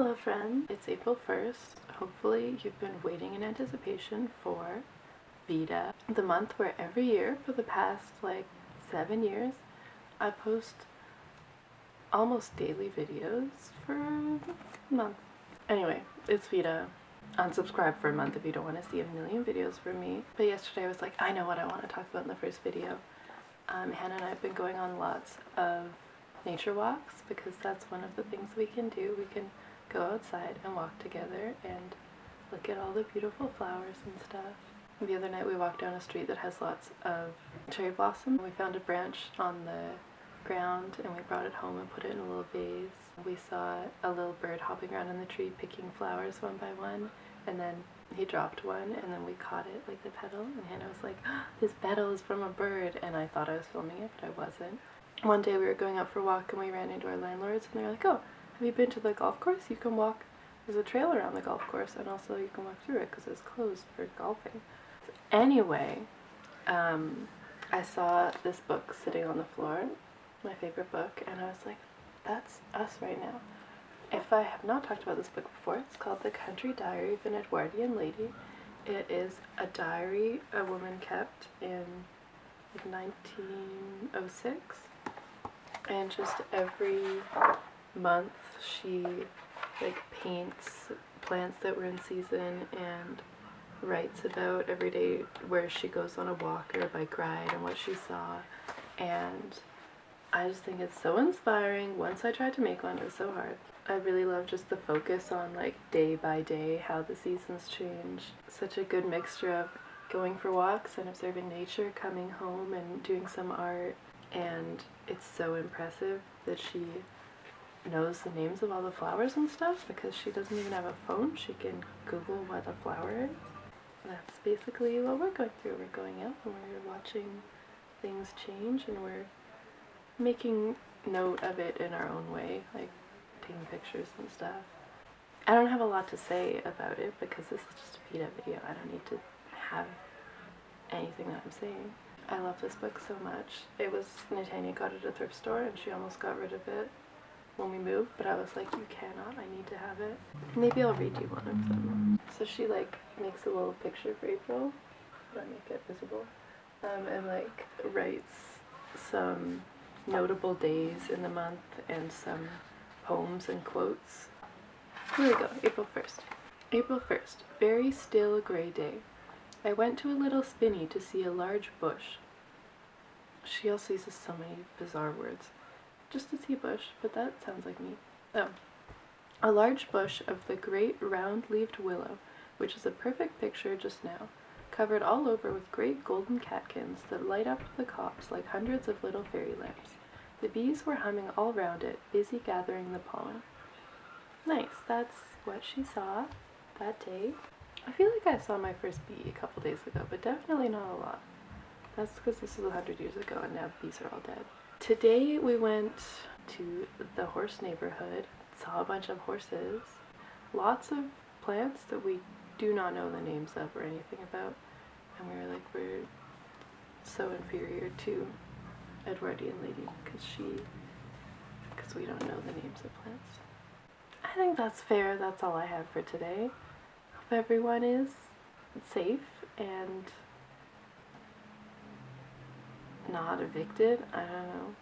Hello friends, it's April 1st. Hopefully you've been waiting in anticipation for Veda, the month where every year for the past 7 years I post almost daily videos for a month. Anyway, it's Veda. Unsubscribe for a month if you don't want to see a million videos from me. But yesterday I was like, I know what I want to talk about in the first video. Hannah and I have been going on lots of nature walks because that's one of the things we can do. We can go outside and walk together and look at all the beautiful flowers and stuff. The other night we walked down a street that has lots of cherry blossom. We found a branch on the ground and we brought it home and put it in a little vase. We saw a little bird hopping around in the tree picking flowers one by one, and then he dropped one and then we caught it, like the petal, and Hannah was like, oh, this petal is from a bird, and I thought I was filming it but I wasn't. One day we were going out for a walk and we ran into our landlords and they were like, oh, have you been to the golf course? You can walk, there's a trail around the golf course and also you can walk through it because it's closed for golfing. Anyway, I saw this book sitting on the floor, my favorite book, and I was like, that's us right now. If I have not talked about this book before, it's called The Country Diary of an Edwardian Lady. It is a diary a woman kept in 1906, and just every month she paints plants that were in season and writes about every day where she goes on a walk or a bike ride and what she saw, and I just think it's so inspiring. Once I tried to make one, it was so hard. I really love just the focus on day by day, how the seasons change. Such a good mixture of going for walks and observing nature, coming home and doing some art, and it's so impressive that she knows the names of all the flowers and stuff because she doesn't even have a phone. She can Google what a flower is. That's basically what we're going through. We're going out and we're watching things change and we're making note of it in our own way, like taking pictures and stuff. I don't have a lot to say about it because this is just a Veda video. I don't need to have anything that I'm saying. I love this book so much. It was, Natania got it at a thrift store and she almost got rid of it when we moved, but I was like, you cannot, I need to have it. Maybe I'll read you one of them. So she makes a little picture for April, but I make it visible, and writes some notable days in the month and some poems and quotes. Here we go, April 1st. April 1st, very still gray day. I went to a little spinney to see a large bush. She also uses so many bizarre words. Just to see a bush, but that sounds like me. Oh. A large bush of the great round-leaved willow, which is a perfect picture just now, covered all over with great golden catkins that light up the copse like hundreds of little fairy lamps. The bees were humming all round it, busy gathering the pollen. Nice, that's what she saw that day. I feel like I saw my first bee a couple days ago, but definitely not a lot. That's because this was 100 years ago and now bees are all dead. Today we went to the horse neighborhood, saw a bunch of horses, lots of plants that we do not know the names of or anything about, and we were like, we're so inferior to Edwardian Lady because we don't know the names of plants. I think that's fair. That's all I have for today. Hope everyone is safe and not evicted. I don't know.